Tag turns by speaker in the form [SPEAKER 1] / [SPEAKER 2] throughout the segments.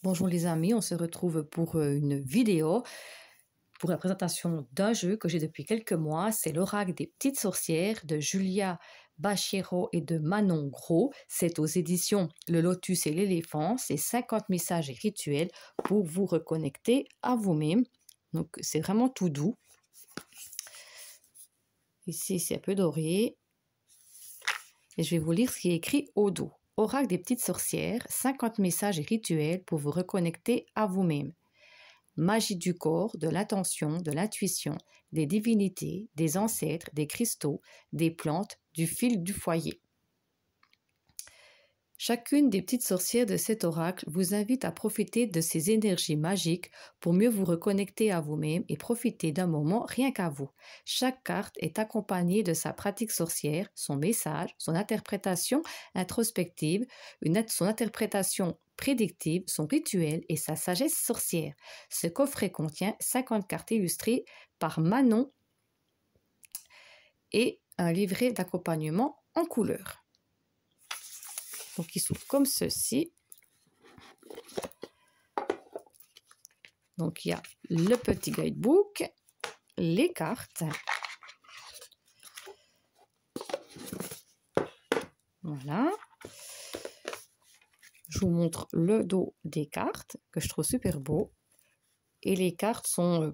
[SPEAKER 1] Bonjour les amis, on se retrouve pour une vidéo pour la présentation d'un jeu que j'ai depuis quelques mois. C'est l'Oracle des petites sorcières de Julia Bachero et de Manon Gros. C'est aux éditions Le Lotus et l'Éléphant. C'est 50 messages et rituels pour vous reconnecter à vous-même. Donc c'est vraiment tout doux. Ici c'est un peu doré. Et je vais vous lire ce qui est écrit au dos. Oracle des petites sorcières, 50 messages et rituels pour vous reconnecter à vous-même. Magie du corps, de l'attention, de l'intuition, des divinités, des ancêtres, des cristaux, des plantes, du fil du foyer. Chacune des petites sorcières de cet oracle vous invite à profiter de ces énergies magiques pour mieux vous reconnecter à vous-même et profiter d'un moment rien qu'à vous. Chaque carte est accompagnée de sa pratique sorcière, son message, son interprétation introspective, son interprétation prédictive, son rituel et sa sagesse sorcière. Ce coffret contient 50 cartes illustrées par Manon et un livret d'accompagnement en couleur. Donc, ils sont comme ceci. Donc, il y a le petit guidebook, les cartes. Voilà. Je vous montre le dos des cartes, que je trouve super beau. Et les cartes sont,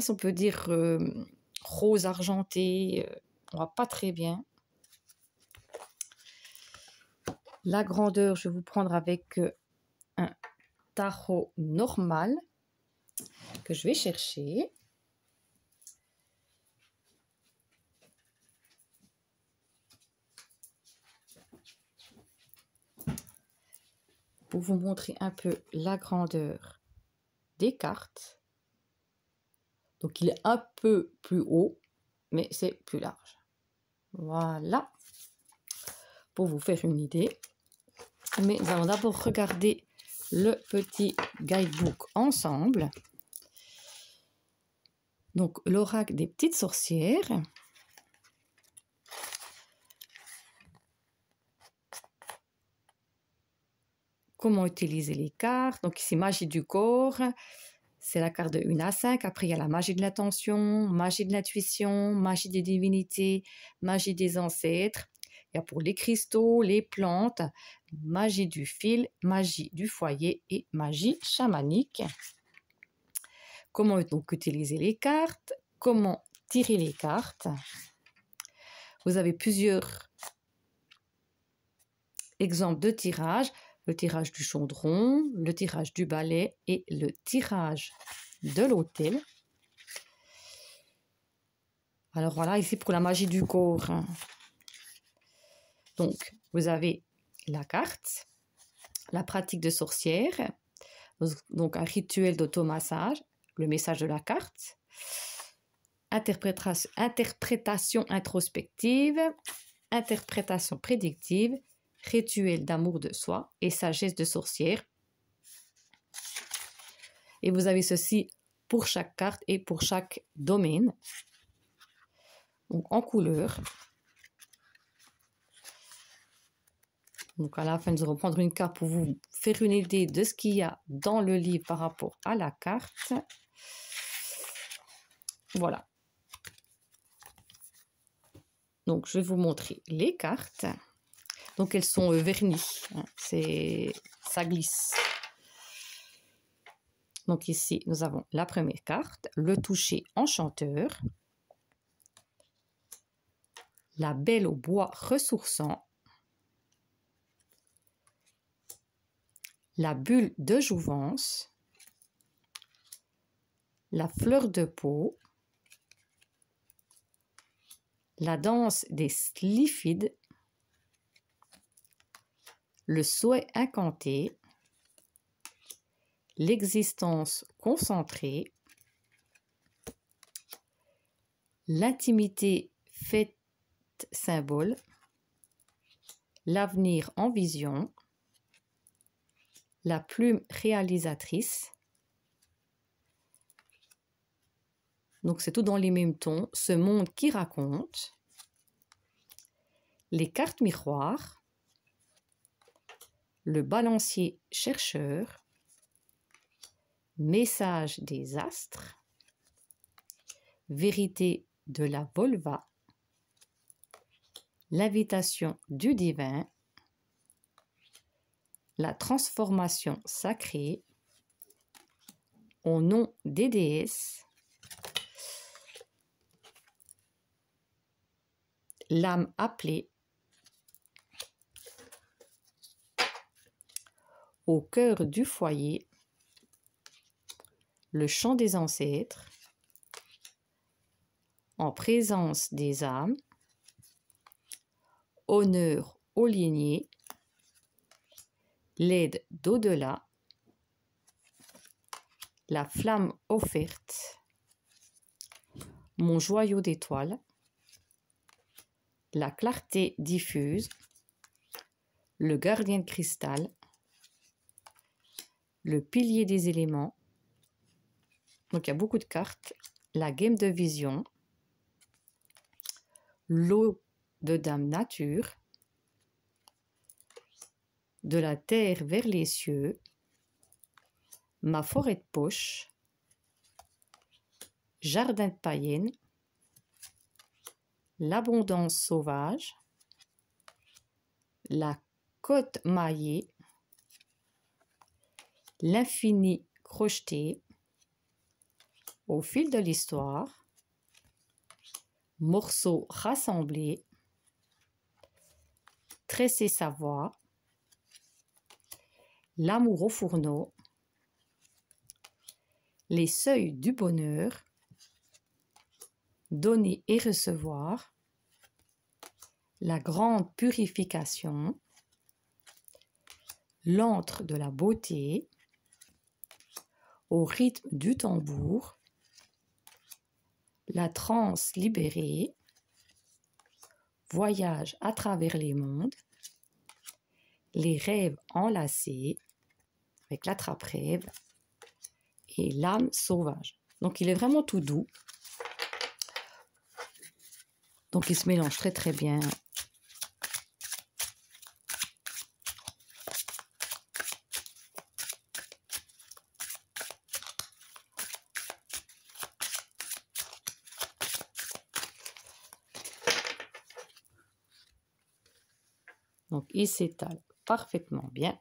[SPEAKER 1] on peut dire, rose argenté. On ne voit pas très bien. La grandeur, je vais vous prendre avec un tarot normal que je vais chercher. Pour vous montrer un peu la grandeur des cartes. Donc, il est un peu plus haut, mais c'est plus large. Voilà. Pour vous faire une idée. Mais nous allons d'abord regarder le petit guidebook ensemble. Donc, l'oracle des petites sorcières. Comment utiliser les cartes. Donc, ici, magie du corps. C'est la carte de 1 à 5. Après, il y a la magie de l'attention, magie de l'intuition, magie des divinités, magie des ancêtres. Il y a pour les cristaux, les plantes, magie du fil, magie du foyer et magie chamanique. Comment donc utiliser les cartes? Comment tirer les cartes? Vous avez plusieurs exemples de tirage. Le tirage du chaudron, le tirage du balai et le tirage de l'autel. Alors voilà, ici pour la magie du corps. Donc, vous avez la carte, la pratique de sorcière, donc un rituel d'automassage, le message de la carte, interprétation introspective, interprétation prédictive, rituel d'amour de soi et sagesse de sorcière. Et vous avez ceci pour chaque carte et pour chaque domaine. Donc en couleur. Donc à la fin, nous allons prendre une carte pour vous faire une idée de ce qu'il y a dans le livre par rapport à la carte. Voilà. Donc je vais vous montrer les cartes. Donc elles sont vernies. Ça glisse. Donc ici, nous avons la première carte, le toucher enchanteur. La belle au bois ressourçant. La bulle de jouvence, la fleur de peau, la danse des slifides, le souhait incanté, l'existence concentrée, l'intimité faite symbole, l'avenir en vision, la plume réalisatrice. Donc, c'est tout dans les mêmes tons. Ce monde qui raconte. Les cartes miroirs. le balancier chercheur, message des astres, vérité de la volva, l'invitation du divin, la transformation sacrée, au nom des déesses, l'âme appelée, au cœur du foyer, le chant des ancêtres, en présence des âmes, honneur aux lignées, l'aide d'au-delà, la flamme offerte, mon joyau d'étoiles, la clarté diffuse, le gardien de cristal, le pilier des éléments. Donc il y a beaucoup de cartes. La game de vision, l'eau de Dame Nature, de la terre vers les cieux, ma forêt de poche, jardin de païenne, l'abondance sauvage, la côte maillée, l'infini crocheté, au fil de l'histoire, morceaux rassemblés, tresser sa voix, l'amour au fourneau, les seuils du bonheur, donner et recevoir, la grande purification, l'antre de la beauté, au rythme du tambour, la transe libérée, voyage à travers les mondes, les rêves enlacés, avec l'attrape-rêve et l'âme sauvage. Donc il est vraiment tout doux. Donc il se mélange très très bien. Donc il s'étale parfaitement bien.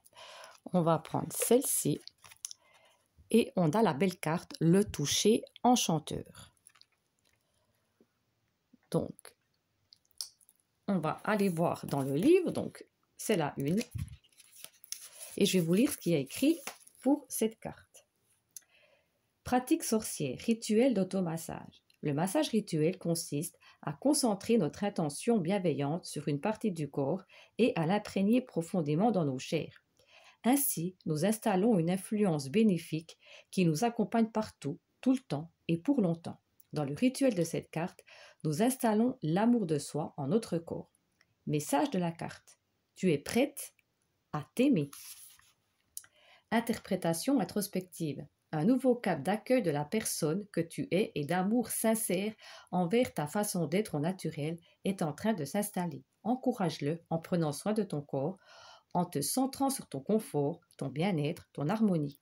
[SPEAKER 1] On va prendre celle-ci et on a la belle carte, le toucher enchanteur. Donc on va aller voir dans le livre, donc c'est la une. Et je vais vous lire ce qu'il y a écrit pour cette carte. Pratique sorcière, rituel d'automassage. Le massage rituel consiste à concentrer notre intention bienveillante sur une partie du corps et à l'imprégner profondément dans nos chairs. Ainsi, nous installons une influence bénéfique qui nous accompagne partout, tout le temps et pour longtemps. Dans le rituel de cette carte, nous installons l'amour de soi en notre corps. Message de la carte. Tu es prête à t'aimer. Interprétation introspective. Un nouveau cap d'accueil de la personne que tu es et d'amour sincère envers ta façon d'être au naturel est en train de s'installer. Encourage-le en prenant soin de ton corps, en te centrant sur ton confort, ton bien-être, ton harmonie.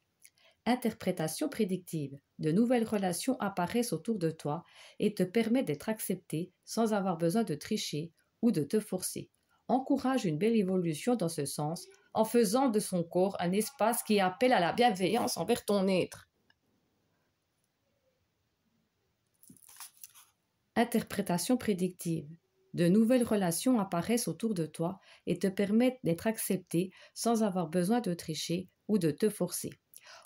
[SPEAKER 1] Interprétation prédictive. De nouvelles relations apparaissent autour de toi et te permettent d'être accepté sans avoir besoin de tricher ou de te forcer. Encourage une belle évolution dans ce sens en faisant de son corps un espace qui appelle à la bienveillance envers ton être. Interprétation prédictive. De nouvelles relations apparaissent autour de toi et te permettent d'être accepté sans avoir besoin de tricher ou de te forcer.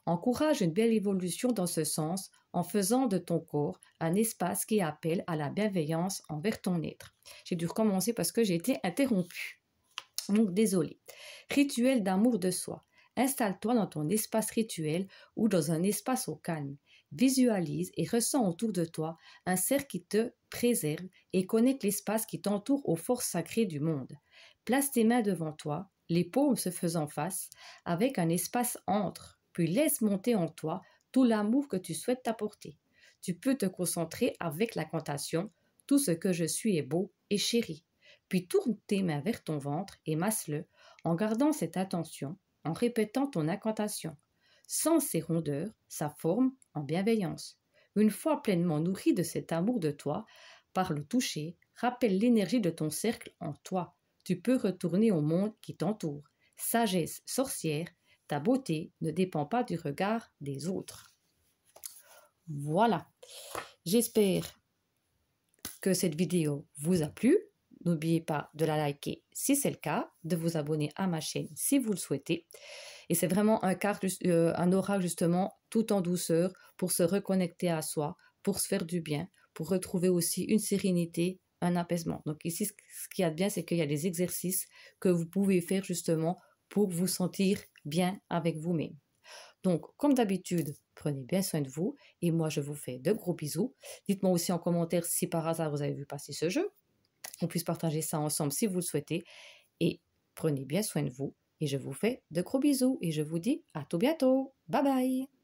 [SPEAKER 1] Encourage une belle évolution dans ce sens en faisant de ton corps un espace qui appelle à la bienveillance envers ton être. J'ai dû recommencer parce que j'ai été interrompue. Donc désolée. Rituel d'amour de soi. Installe-toi dans ton espace rituel ou dans un espace au calme. Visualise et ressens autour de toi un cercle qui te préserve et connecte l'espace qui t'entoure aux forces sacrées du monde. Place tes mains devant toi, les paumes se faisant face, avec un espace entre, puis laisse monter en toi tout l'amour que tu souhaites t'apporter. Tu peux te concentrer avec l'incantation « Tout ce que je suis est beau et chéri ». Puis tourne tes mains vers ton ventre et masse-le en gardant cette attention en répétant ton incantation. Sans ces rondeurs, sa forme en bienveillance. Une fois pleinement nourri de cet amour de toi, par le toucher, rappelle l'énergie de ton cercle en toi. Tu peux retourner au monde qui t'entoure. Sagesse sorcière, ta beauté ne dépend pas du regard des autres. Voilà, j'espère que cette vidéo vous a plu. N'oubliez pas de la liker si c'est le cas, de vous abonner à ma chaîne si vous le souhaitez. Et c'est vraiment un oracle justement tout en douceur pour se reconnecter à soi, pour se faire du bien, pour retrouver aussi une sérénité, un apaisement. Donc ici, ce qu'il y a de bien, c'est qu'il y a des exercices que vous pouvez faire justement pour vous sentir bien avec vous-même. Donc, comme d'habitude, prenez bien soin de vous et moi, je vous fais de gros bisous. Dites-moi aussi en commentaire si par hasard vous avez vu passer ce jeu. On puisse partager ça ensemble si vous le souhaitez. Et prenez bien soin de vous et je vous fais de gros bisous et je vous dis à tout bientôt. Bye bye!